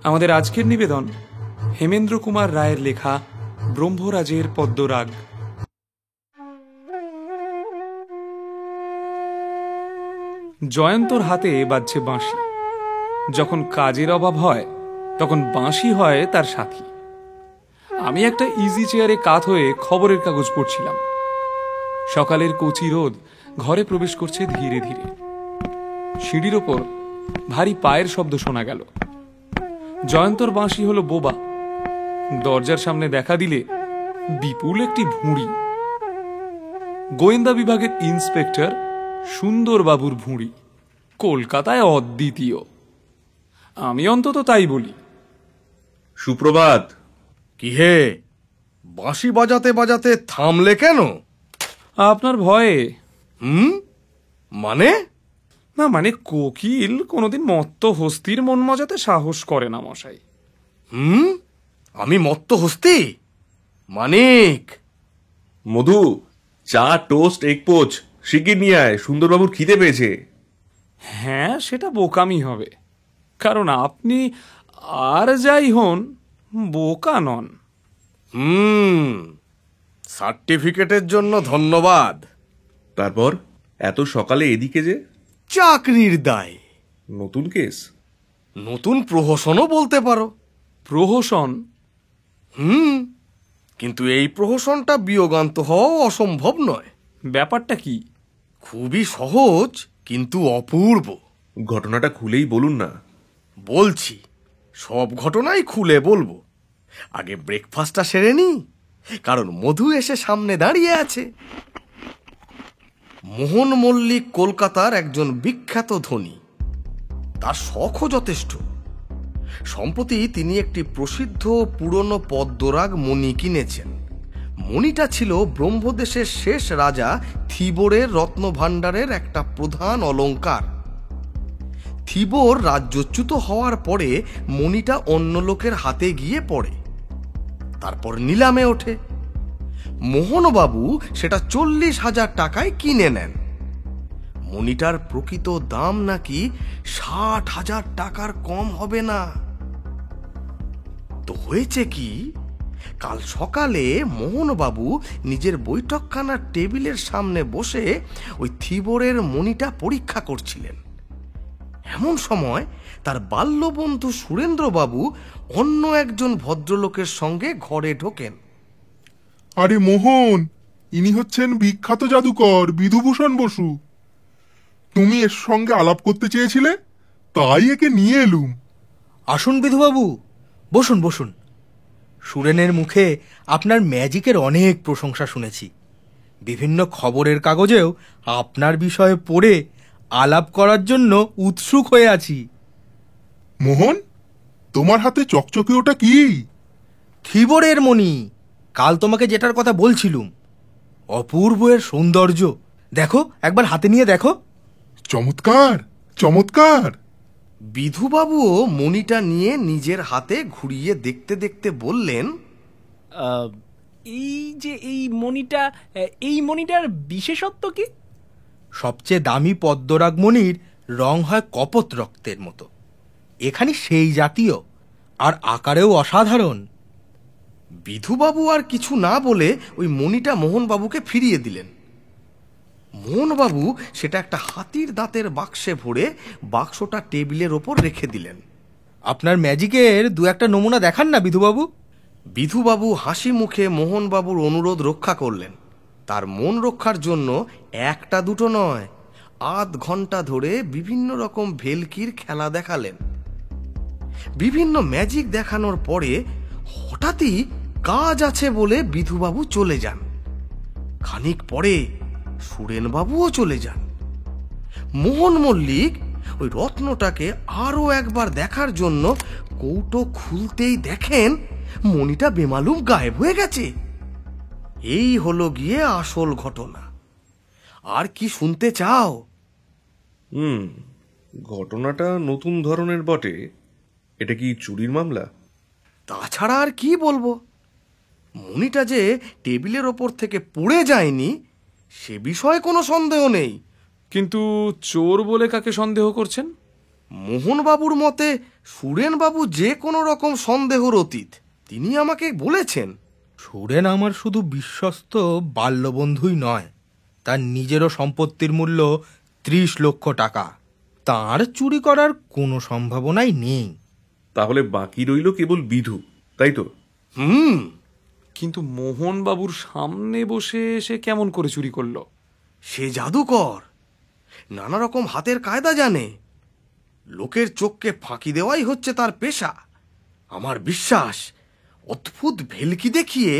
আমাদের আজকের নিবেদন হেমেন্দ্র কুমার রায়ের লেখা ব্রহ্মরাজের পদ্মরাগ। জয়ন্তর হাতে বাজছে বাঁশি। যখন কাজের অভাব হয় তখন বাঁশি হয় তার সাথী। আমি একটা ইজি চেয়ারে কাত হয়ে খবরের কাগজ পড়ছিলাম। সকালের কচি রোদ ঘরে প্রবেশ করছে ধীরে ধীরে। সিঁড়ির ওপর ভারী পায়ের শব্দ শোনা গেল। জয়ন্তর বাঁশি হলো বোবা। দরজার সামনে দেখা দিলে বিপুল একটি ভুঁড়ি। গোয়েন্দা বিভাগের ইন্সপেক্টর সুন্দরবাবুর ভুঁড়ি কলকাতায় অদ্বিতীয়। আমি অন্তত তাই বলি। সুপ্রভাত। কি হে, বাঁশি বাজাতে বাজাতে থামলে কেন? আপনার ভয়ে। মানে? না মানে কোকিল কোনোদিন মত্ত হস্তির মন মজাতে সাহস করে না মশাই। আমি মত্ত হস্তি? মানিক, মধু, চা, টোস্ট, এগ পোচ শিগগির নিয়ে আয়, সুন্দরবাবুর খিদে পেয়েছে। হ্যাঁ, সেটা বোকামি হবে, কারণ আপনি আর যাই হন বোকা নন। সার্টিফিকেটের জন্য ধন্যবাদ। তারপর এত সকালে এদিকে যে? চাকরির দায়। নতুন কেস? নতুন প্রহসনও বলতে পারো। প্রহসন? কিন্তু এই প্রহসনটা বিয়োগান্ত হওয়া অসম্ভব নয়। ব্যাপারটা কি? খুবই সহজ কিন্তু অপূর্ব। ঘটনাটা খুলেই বলুন না। বলছি, সব ঘটনাই খুলে বলবো। আগে ব্রেকফাস্টটা সেরে নি, কারণ মধু এসে সামনে দাঁড়িয়ে আছে। মোহন মল্লিক কলকাতার একজন বিখ্যাত ধনী। তার শখও যথেষ্ট। সম্প্রতি তিনি একটি প্রসিদ্ধ পুরনো পদ্মরাগ মণি কিনেছেন। মণিটা ছিল ব্রহ্মদেশের শেষ রাজা থিবরের রত্নভাণ্ডারের একটা প্রধান অলংকার। থিবর রাজ্যচ্যুত হওয়ার পরে মণিটা অন্য লোকের হাতে গিয়ে পড়ে। তারপর নিলামে ওঠে। মোহনবাবু সেটা 40,000 টাকায় কিনে নেন। মণিটার প্রকৃত দাম নাকি 60,000 টাকার কম হবে না। তো হয়েছে কি, কাল সকালে মোহনবাবু নিজের বৈঠকখানার টেবিলের সামনে বসে ওই থিবরের মণিটা পরীক্ষা করছিলেন। এমন সময় তার বাল্যবন্ধু সুরেন্দ্রবাবু অন্য একজন ভদ্রলোকের সঙ্গে ঘরে ঢোকেন। আরে মোহন, ইনি হচ্ছেন বিখ্যাত জাদুকর বিধুভূষণ বসু। তুমি এর সঙ্গে আলাপ করতে চেয়েছিলে, তাই একে নিয়ে এলুম। আসুন বিধুবাবু, বসুন বসুন। সুরেনের মুখে আপনার ম্যাজিকের অনেক প্রশংসা শুনেছি। বিভিন্ন খবরের কাগজেও আপনার বিষয়ে পড়ে আলাপ করার জন্য উৎসুক হয়ে আছি। মোহন, তোমার হাতে চকচকে ওটা কি? থিবরের মণি। কাল তোমাকে যেটার কথা বলছিলুম। অপূর্ব এর সৌন্দর্য। দেখো, একবার হাতে নিয়ে দেখো। চমৎকার চমৎকার। বিধুবাবুও মণিটা নিয়ে নিজের হাতে ঘুরিয়ে দেখতে দেখতে বললেন, এই যে এই মণিটার বিশেষত্ব কি? সবচেয়ে দামি পদ্মরাগ মণির রং হয় কপোত রক্তের মতো। এখানে সেই জাতীয়, আর আকারেও অসাধারণ। বিধুবাবু আর কিছু না বলে ওই মণিটা মোহনবাবুকে ফিরিয়ে দিলেন। মোহনবাবু সেটা একটা হাতির দাঁতের বাক্সে ভরে বাক্সটা টেবিলের ওপর রেখে দিলেন। আপনার ম্যাজিকের দু একটা নমুনা দেখান না বিধুবাবু। বিধুবাবু হাসি মুখে মোহনবাবুর অনুরোধ রক্ষা করলেন। তার মন রক্ষার জন্য একটা দুটো নয়, আধ ঘন্টা ধরে বিভিন্ন রকম ভেলকির খেলা দেখালেন। বিভিন্ন ম্যাজিক দেখানোর পরে হঠাৎই কাজ আছে বলে বিধুবাবু চলে যান। খানিক পরে সুরেনবাবুও চলে যান। মোহন মল্লিক ওই রত্নটাকে আরো একবার দেখার জন্য কৌটো খুলতেই দেখেন মণিটা বেমালুম গায়েব হয়ে গেছে। এই হলো গিয়ে আসল ঘটনা। আর কি শুনতে চাও? ঘটনাটা নতুন ধরনের বটে। এটা কি চুরির মামলা? তাছাড়া আর কি বলবো। মণিটা যে টেবিলের ওপর থেকে পড়ে যায়নি সে বিষয়ে কোনো সন্দেহ নেই। কিন্তু চোর বলে কাকে সন্দেহ করছেন? মোহনবাবুর মতে সুরেনবাবু যে কোনো রকম সন্দেহর অতীত তিনি আমাকে বলেছেন। সুরেন আমার শুধু বিশ্বস্ত বাল্যবন্ধুই নয়, তার নিজেরও সম্পত্তির মূল্য 30 লক্ষ টাকা। তার চুরি করার কোনো সম্ভাবনাই নেই। তাহলে বাকি রইল কেবল বিধু, তাই তো? কিন্তু মোহনবাবুর সামনে বসে সে কেমন করে চুরি করলো? সে জাদুকর, নানা রকম হাতের কায়দা জানে। লোকের চোখকে ফাঁকি দেওয়াই হচ্ছে তার পেশা। আমার বিশ্বাস অদ্ভুত ভেলকি দেখিয়ে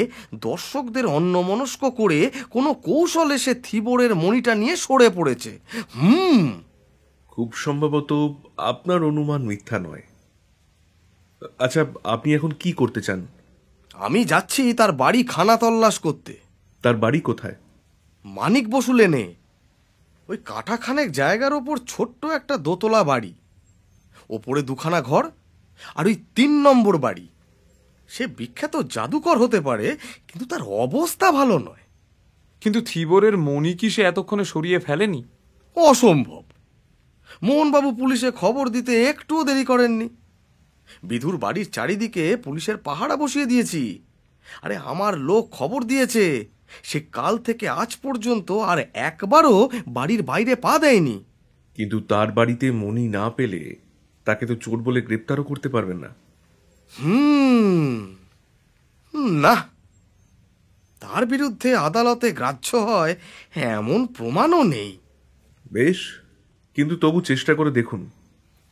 দর্শকদের অন্যমনস্ক করে কোনো কৌশলে সে থিবরের মণিটা নিয়ে সরে পড়েছে। খুব সম্ভবত আপনার অনুমান মিথ্যা নয়। আচ্ছা, আপনি এখন কি করতে চান? আমি যাচ্ছি তার বাড়ি খানা তল্লাশ করতে। তার বাড়ি কোথায়? মানিক বসু লেনে, ওই কাঠাখানেক জায়গার ওপর ছোট্ট একটা দোতলা বাড়ি, ওপরে 2খানা ঘর, আর ওই 3 নম্বর বাড়ি। সে বিখ্যাত জাদুকর হতে পারে, কিন্তু তার অবস্থা ভালো নয়। কিন্তু থিবরের মণি কি সে এতক্ষণে সরিয়ে ফেলেনি? অসম্ভব। মোহনবাবু পুলিশে খবর দিতে একটুও দেরি করেননি। বিধুর বাড়ির চারিদিকে পুলিশের পাহারা বসিয়ে দিয়েছি। আরে আমার লোক খবর দিয়েছে, সে কাল থেকে আজ পর্যন্ত আর একবারও বাড়ির বাইরে পা দেয়নি। কিন্তু তার বাড়িতে মণি না পেলে তাকে তো চোর বলে গ্রেপ্তারও করতে পারবেন না। না, তার বিরুদ্ধে আদালতে গ্রাহ্য হয় এমন প্রমাণও নেই। বেশ, কিন্তু তবু চেষ্টা করে দেখুন।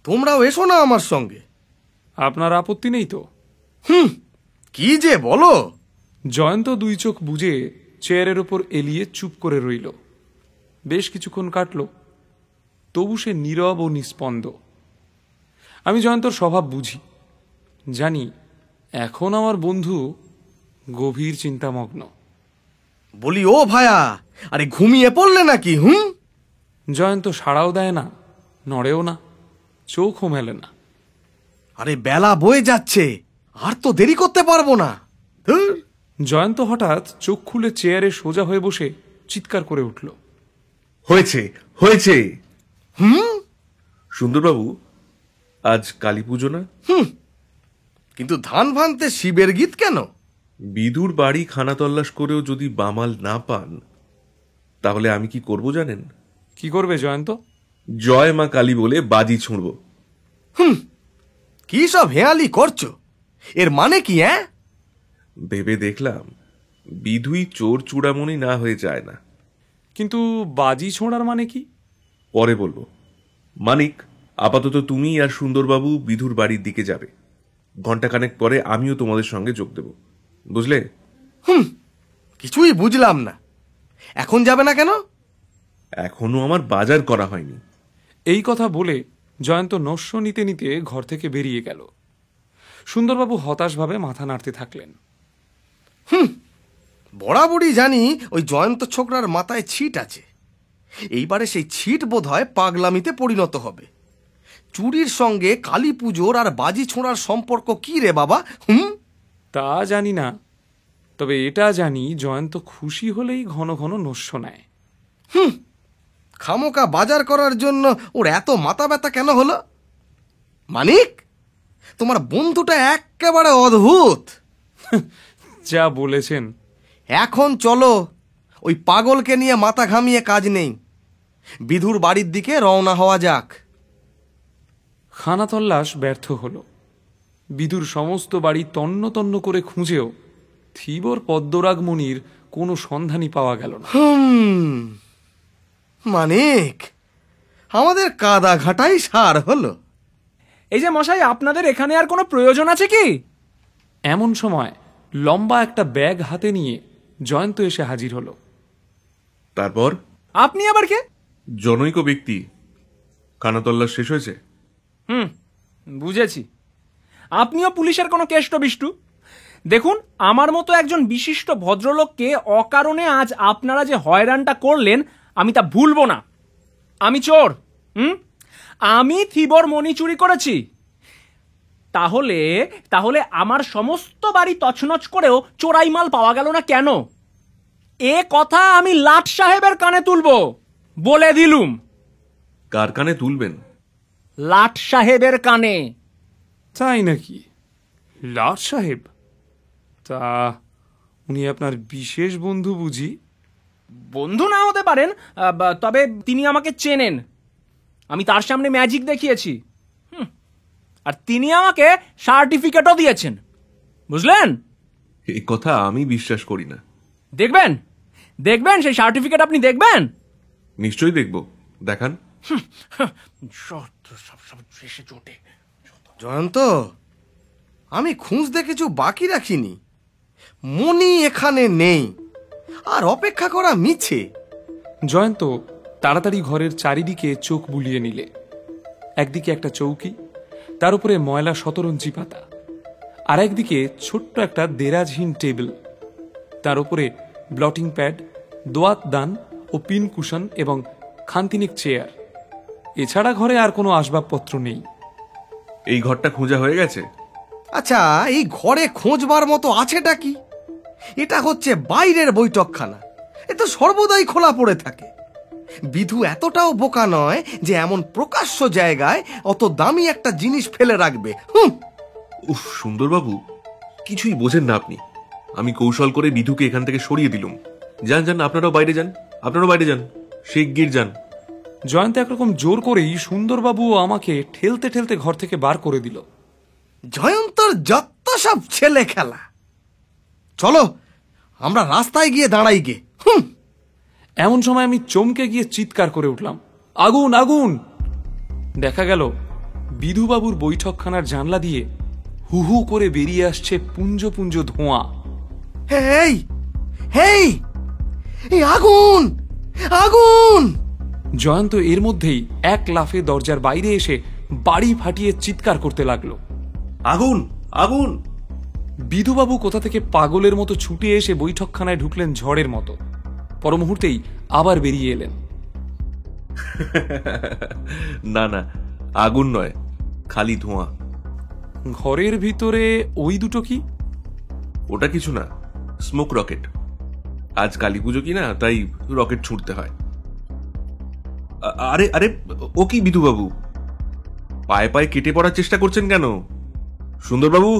তোমরাও এসো না আমার সঙ্গে। আপনার আপত্তি নেই তো? কি যে বলো! জয়ন্ত 2 চোখ বুজে চেয়ারের ওপর এলিয়ে চুপ করে রইল। বেশ কিছুক্ষণ কাটল, তবু সে নীরব ও নিস্পন্দ। আমি জয়ন্তর স্বভাব বুঝি, জানি এখন আমার বন্ধু গভীর চিন্তামগ্ন। বলি, ও ভায়া, আরে ঘুমিয়ে পড়লে নাকি? জয়ন্ত সাড়াও দেয় না, নড়েও না, চোখও মেলে না। আরে বেলা বয়ে যাচ্ছে, আর তো দেরি করতে পারবো না। জয়ন্ত হঠাৎ চোখ খুলে চেয়ারে সোজা হয়ে বসে চিৎকার করে উঠল, হয়েছে, হয়েছে! সুন্দরবাবু, আজ কালী পুজো না? কিন্তু ধান ভাঙতে শিবের গীত কেন? বিধুর বাড়ি খানা তল্লাশ করেও যদি বামাল না পান, তাহলে আমি কি করব জানেন? কি করবে জয়ন্ত? জয় মা কালী বলে বাজি ছুঁড়ব। কি সব হেয়ালি করছো? এর মানে কি? ভেবে দেখলাম বিধুই চোর চূড়ামণি না হয়ে যায় না। কিন্তু বাজি ছোঁড়ার মানে কি? পরে বলবো। মানিক, আপাতত তুমি আর সুন্দরবাবু বিধুর বাড়ির দিকে যাবে। ঘণ্টাখানেক পরে আমিও তোমাদের সঙ্গে যোগ দেব, বুঝলে? কিছুই বুঝলাম না। এখন যাবে না কেন? এখনো আমার বাজার করা হয়নি। এই কথা বলে জয়ন্ত নস্য নিতে নিতে ঘর থেকে বেরিয়ে গেল। সুন্দরবাবু হতাশভাবে মাথা নাড়তে থাকলেন। বরাবরই জানি ওই জয়ন্ত ছোকরার মাথায় ছিট আছে। এইবারে সেই ছিট বোধ হয় পাগলামিতে পরিণত হবে। চুরির সঙ্গে কালী পুজোর আর বাজি ছোঁড়ার সম্পর্ক কি রে বাবা? তা জানি না, তবে এটা জানি জয়ন্ত খুশি হলেই ঘন ঘন নস্য নেয়। খামোকা বাজার করার জন্য ওর এত মাথা ব্যথা কেন হলো? মানিক, তোমার বন্ধুটা একেবারে অদ্ভুত। যা বলেছেন। এখন চলো, ওই পাগলকে নিয়ে মাথা ঘামিয়ে কাজ নেই। বিধুর বাড়ির দিকে রওনা হওয়া যাক। খানা তল্লাশ ব্যর্থ হল। বিধুর সমস্ত বাড়ি তন্ন তন্ন করে খুঁজেও থিবর পদ্মরাগমণির কোনো সন্ধানই পাওয়া গেল না। মানিক, আমাদের কাদা ঘাটাই সার হলো। এই যে মশাই, আপনাদের এখানে আর কোনো প্রয়োজন আছে কি? এমন সময় লম্বা একটা ব্যাগ হাতে নিয়ে জয়ন্ত এসে হাজির হলো। তারপর? আপনি আবার কে? জনৈক ব্যক্তি। খানা তল্লাশ শেষ হয়েছে? বুঝেছি, আপনিও পুলিশের কোনো কেষ্ট বিষ্টু। দেখুন, আমার মতো একজন বিশিষ্ট ভদ্রলোককে অকারণে আজ আপনারা যে হয়রানটা করলেন, আমি তা ভুলবো না। আমি চোর, আমি থিবর মণি চুরি করেছি। তাহলে তাহলে আমার সমস্ত বাড়ি তছনছ করেও চোরাই মাল পাওয়া গেল না কেন? এ কথা আমি লাট সাহেবের কানে তুলবো, বলে দিলুম। কার কানে তুলবেন? লাট সাহেবের কানে। তাই নাকি? লাট সাহেব? তা উনি আপনার বিশেষ বন্ধু বুঝি? বন্ধু না হতে পারেন, তবে তিনি আমাকে চেনেন। আমি তার সামনে ম্যাজিক দেখিয়েছি, আর তিনি আমাকে সার্টিফিকেটও দিয়েছেন, বুঝলেন? এই কথা আমি বিশ্বাস করি না। দেখবেন, দেখবেন সেই সার্টিফিকেট আপনি দেখবেন। নিশ্চয়ই দেখব, দেখান। জয়ন্ত, আমি খুঁজতে কিছু বাকি রাখিনি। মণি এখানে নেই, আর অপেক্ষা করা মিছে। জয়ন্ত তাড়াতাড়ি ঘরের চারিদিকে চোখ বুলিয়ে নিলে। একদিকে একটা চৌকি, তার উপরে ময়লা শতরঞ্জি পাতা, আর একদিকে ছোট্ট একটা দেরাজহীন টেবিল, তার উপরে ব্লটিং প্যাড, দোয়াত দান ও পিন কুশন এবং খানতিনিক চেয়ার। এছাড়া ঘরে আর কোনো আসবাবপত্র নেই। এই ঘরটা খোঁজা হয়ে গেছে? আচ্ছা, এই ঘরে খোঁজবার মতো আছেটা কি? এটা হচ্ছে বাইরের বৈঠকখানা, এ তো সর্বদাই খোলা পড়ে থাকে। বিধু এতটাও বোকা নয় যে এমন প্রকাশ্য জায়গায় অত দামি একটা জিনিস ফেলে রাখবে। উফ, সুন্দরবাবু, কিছুই বোঝেন না আপনি। আমি কৌশল করে বিধুকে এখান থেকে সরিয়ে দিলুম। যান যান, আপনারাও বাইরে যান, আপনারাও বাইরে যান, শিগগির যান। জয়ন্ত একরকম জোর করেই সুন্দরবাবু আমাকে ঠেলতে ঠেলতে ঘর থেকে বার করে দিল। জয়ন্তর যত সব ছেলে খেলা। চলো, আমরা রাস্তায় গিয়ে দাঁড়াই গে। এমন সময় আমি চমকে গিয়ে চিৎকার করে উঠলাম, আগুন আগুন! দেখা গেল বিধুবাবুর বৈঠকখানার জানলা দিয়ে হু হু করে বেরিয়ে আসছে পুঞ্জ পুঞ্জ ধোঁয়া। হেই হেই, এই আগুন আগুন! জয়ন্ত এর মধ্যেই এক লাফে দরজার বাইরে এসে বাড়ি ফাটিয়ে চিৎকার করতে লাগলো, আগুন আগুন! বিধুবাবু কোথা থেকে পাগলের মতো ছুটে এসে বৈঠকখানায় ঢুকলেন ঝড়ের মতো। পর মুহূর্তেই আবার বেরিয়ে এলেন। না না, আগুন নয়, খালি ধোঁয়া। ঘরের ভিতরে ওই দুটো কি? ওটা কিছু না, স্মোক রকেট। আজ কালী পুজো কি না, তাই রকেট ছুটতে হয়। আরে আরে, ও কি বিধুবাবু, পায়ে পায়ে কেটে পড়ার চেষ্টা করছেন কেন? সুন্দরবাবু,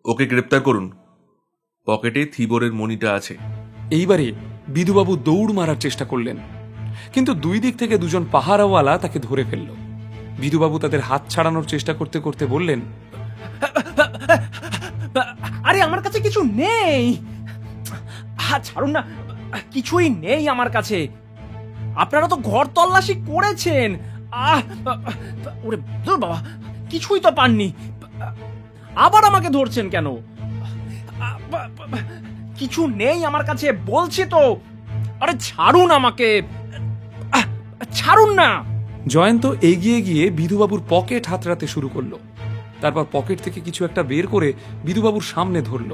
ওকে গ্রেপ্তার করুন। পকেটে থিবরের মণিটা আছে। এইবারে বিধুবাবু দৌড় মারার চেষ্টা করলেন, কিন্তু দুই দিক থেকে দুজন পাহারাওয়ালা তাকে ধরে ফেলল। বিধুবাবু তাদের হাত ছাড়ানোর চেষ্টা করতে করতে বললেন, আরে আমার কাছে কিছু নেই, ছাড়ুন না, কিছুই নেই আমার কাছে। আপনারা তো ঘর তল্লাশি করেছেন। ওরে বাবা, কিছুই তো পাননি, আবার আমাকে ধরছেন কেন? কিছু নেই আমার কাছে বলছি তো। আরে ছাড়ুন আমাকে, ছাড়ুন না। জয়ন্ত এগিয়ে গিয়ে বিধুবাবুর পকেট হাতড়াতে শুরু করলো। তারপর পকেট থেকে কিছু একটা বের করে বিধুবাবুর সামনে ধরল।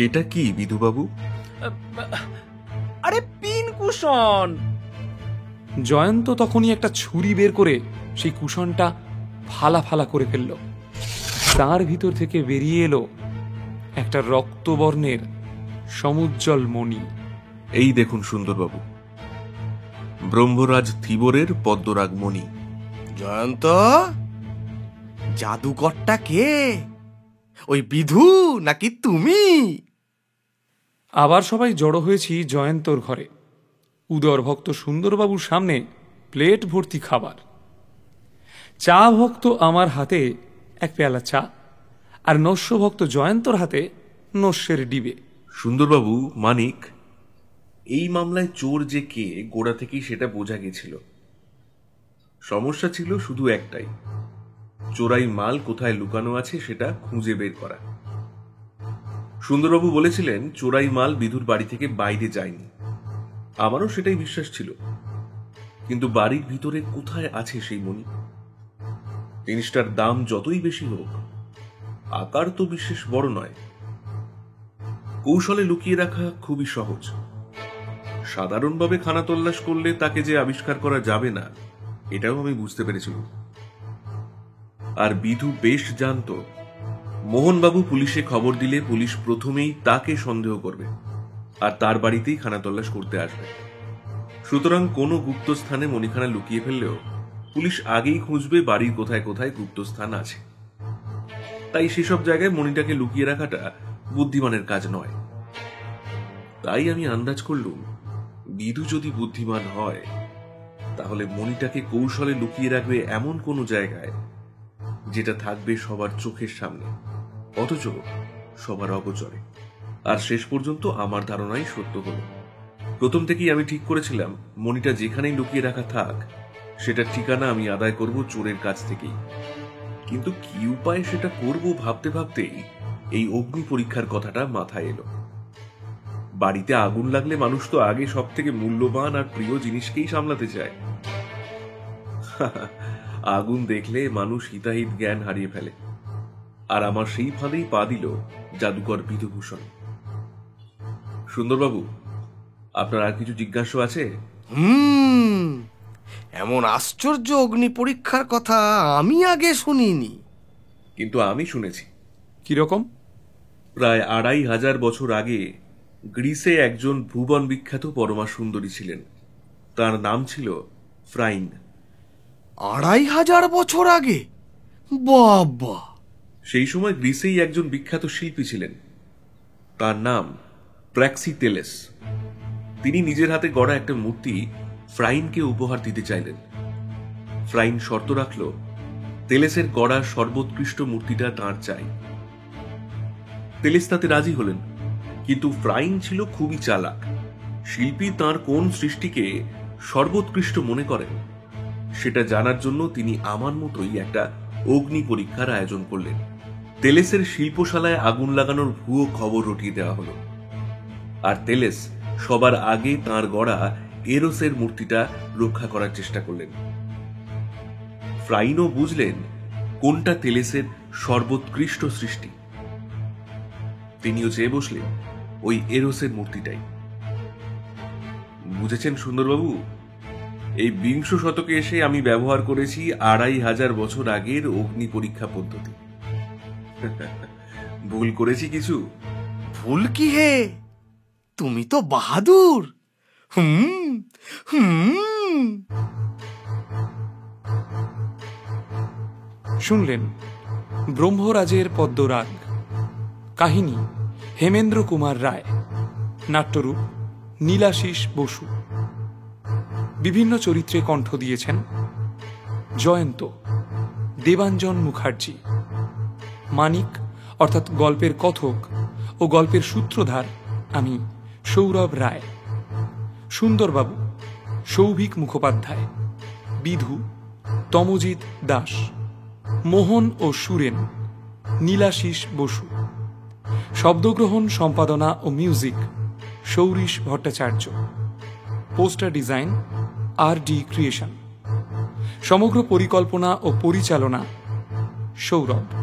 এটা কি বিধুবাবু? আরে পিন কুশন। জয়ন্ত তখনই একটা ছুরি বের করে সেই কুশনটা ফালা ফালা করে ফেলল। তার ভিতর থেকে বেরিয়ে এলো একটা রক্তবর্ণের সমুজ্জ্বল মণি। এই দেখুন সুন্দরবাবু, ব্রহ্মরাজ থিবরের পদ্মরাগ মণি। জয়ন্ত, জাদুকরটা কে? ওই বিধু নাকি তুমি? আবার সবাই জড়ো হয়েছি জয়ন্তর ঘরে। উদর ভক্ত সুন্দরবাবুর সামনে প্লেট ভর্তি খাবার। চা ভক্ত আমার হাতে এক পেয়ালা চা, আর নস্য ভক্ত জয়ন্তর হাতে নস্যের ডিবে। সুন্দরবাবু, মানিক, এই মামলায় চোর যে কে গোড়া থেকেই সেটা বোঝা গেছিল। সমস্যা ছিল শুধু একটাই, চোরাই মাল কোথায় লুকানো আছে সেটা খুঁজে বের করা। সুন্দরবাবু বলেছিলেন চোরাই মাল বিধুর বাড়ি থেকে বাইরে যায়নি। আমারও সেটাই বিশ্বাস ছিল, কিন্তু বাড়ির ভিতরে কোথায় আছে সেই মণি? জিনিসটার দাম যতই বেশি হোক, আকার তো বিশেষ বড় নয়। কৌশলে লুকিয়ে রাখা খুবই সহজ। সাধারণভাবে খানা তল্লাশ করলে তাকে যে আবিষ্কার করা যাবে না, এটাও আমি বুঝতে পেরেছিলাম। আর বিধু বেশ জানতো মোহনবাবু পুলিশে খবর দিলে পুলিশ প্রথমেই তাকে সন্দেহ করবে, আর তার বাড়িতেই খানা তল্লাশ করতে আসবে। সুতরাং কোনো গুপ্ত স্থানে মণিখানা লুকিয়ে ফেললেও পুলিশ আগেই খুঁজবে বাড়ির কোথায় কোথায় গুপ্তস্থান আছে। তাই সেসব জায়গায় মণিটাকে লুকিয়ে রাখাটা বুদ্ধিমানের কাজ নয়। তাই আমি আন্দাজ করলুম, বিধু যদি বুদ্ধিমান হয় তাহলে মণিটাকে কৌশলে লুকিয়ে রাখবে এমন কোনো জায়গায় যেটা থাকবে সবার চোখের সামনে, অথচ সবার অগোচরে। আর শেষ পর্যন্ত আমার ধারণাই সত্য হলো। প্রথম থেকেই আমি ঠিক করেছিলাম মণিটা যেখানেই লুকিয়ে রাখা থাক, সেটার ঠিকানা আমি আদায় করব চোরের কাছ থেকেই। কিন্তু কি উপায়ে সেটা করব ভাবতে ভাবতেই এই অগ্নি পরীক্ষার কথাটা মাথায় এলো। বাড়িতে আগুন লাগলে মানুষ তো আগে সব থেকে মূল্যবান আর প্রিয় জিনিসকেই সামলাতে চায়। আগুন দেখলে মানুষ হিতাহিত জ্ঞান হারিয়ে ফেলে। আর আমার সেই ফাঁদেই পা দিল জাদুকর বিধুভূষণ। সুন্দরবাবু, আপনার আর কিছু জিজ্ঞাসা আছে? এমন আশ্চর্য অগ্নি পরীক্ষার কথা আমি আগে শুনিনি। কিন্তু আমি শুনেছি। কিরকম? প্রায় 2500 বছর আগে গ্রিসে একজন ভুবন বিখ্যাত পরমা সুন্দরী ছিলেন। তার নাম ছিল ফ্রাইন। 2500 বছর আগে? বাবা! সেই সময় গ্রিসেই একজন বিখ্যাত শিল্পী ছিলেন। তার নাম প্র্যাক্সিটেলেস। তিনি নিজের হাতে গড়া একটা মূর্তি ফ্রাইনকে উপহার দিতে চাইলেন। ফ্রাইন শর্ত রাখল, তেলেসের গড়া সর্বোৎকৃষ্ট মূর্তিটা তাঁর চাই। তেলেস তাতে রাজি হলেন, কিন্তু ফ্রাইন ছিল খুবই চালাক। শিল্পী তাঁর কোন সৃষ্টিকে সর্বোৎকৃষ্ট মনে করেন সেটা জানার জন্য তিনি আমার মতোই একটা অগ্নি পরীক্ষার আয়োজন করলেন। তেলেসের শিল্পশালায় আগুন লাগানোর ভুয়ো খবর রটিয়ে দেওয়া হলো। আর তেলেস সবার আগে তাঁর গড়া এরোসের মূর্তিটা রক্ষা করার চেষ্টা করলেন। ফ্রাইনও বুঝলেন কোনটা তেলেসের সর্বোৎকৃষ্ট সৃষ্টি। তিনিও চেয়ে বসলেন ওই এরোসের মূর্তিটাই। বুঝেছেন সুন্দরবাবু, এই 20 শতকে এসে আমি ব্যবহার করেছি 2500 বছর আগের অগ্নি পরীক্ষা পদ্ধতি। ভুল করেছি কিছু? ভুল কি হে? তুমি তো বাহাদুর। হুম হুম শুনলেন ব্রহ্মরাজের পদ্মরাগ। কাহিনী হেমেন্দ্র কুমার রায়। নাট্যরূপ নীলাশিস বসু। বিভিন্ন চরিত্রে কণ্ঠ দিয়েছেন জয়ন্ত, দেবাঞ্জন মুখার্জি, মানিক অর্থাৎ গল্পের কথক ও গল্পের সূত্রধার আমি সৌরভ রায়, সুন্দরবাবু সৌভিক মুখোপাধ্যায়, বিধু তমজিৎ দাস, মোহন ও সুরেন নীলাশিস বসু। শব্দগ্রহণ, সম্পাদনা ও music Sourish Bhattacharya. Poster design RD creation. সমগ্র পরিকল্পনা ও পরিচালনা সৌরভ।